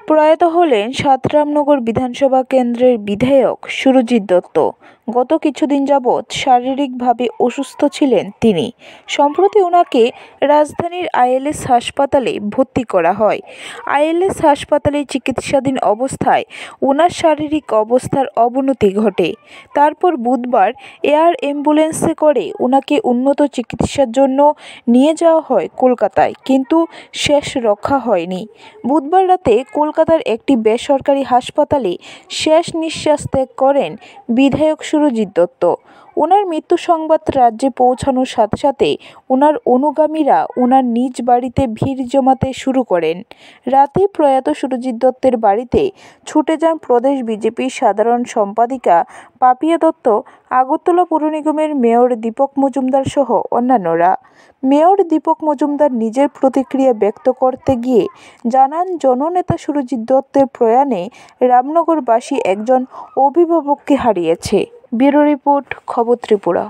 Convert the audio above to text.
প্রয়াত হলেন সাতরামনগর বিধানসভা কেন্দ্রের বিধায়ক সুরজিৎ দত্ত। গত কিছুদিন যাবৎ শারীরিকভাবে অসুস্থ ছিলেন তিনি। সম্প্রতি ওনাকে রাজধানীর আইএলএস হাসপাতালে ভর্তি করা হয়। আইএলএস হাসপাতালে চিকিৎসাধীন অবস্থায় ওনার শারীরিক অবস্থার অবনতি ঘটে। তারপর বুধবার এয়ার অ্যাম্বুলেন্সে করে ওনাকে উন্নত চিকিৎসার জন্য নিয়ে যাওয়া হয় কলকাতায়, কিন্তু শেষ রক্ষা হয়নি। বুধবার রাতে কলকাতার একটি বেসরকারি হাসপাতালে শেষ নিঃশ্বাস ত্যাগ করেন বিধায়ক সুরজিৎ দত্ত। ওনার মৃত্যু সংবাদ রাজ্যে পৌঁছানোর সাথে সাথে ওনার অনুগামীরা ওনার নিজ বাড়িতে ভিড় জমাতে শুরু করেন। রাতে প্রয়াত সুরজিৎ দত্তের বাড়িতে ছুটে যান প্রদেশ বিজেপির সাধারণ সম্পাদিকা পাপিয়া দত্ত, আগরতলা পৌর নিগমের মেয়র দীপক মজুমদার সহ অন্যান্যরা। মেয়র দীপক মজুমদার নিজের প্রতিক্রিয়া ব্যক্ত করতে গিয়ে জানান, জননেতা সুরজিৎ দত্তের প্রয়াণে রামনগরবাসী একজন অভিভাবককে হারিয়েছে। ব্যুরো রিপোর্ট, খবর ত্রিপুরা।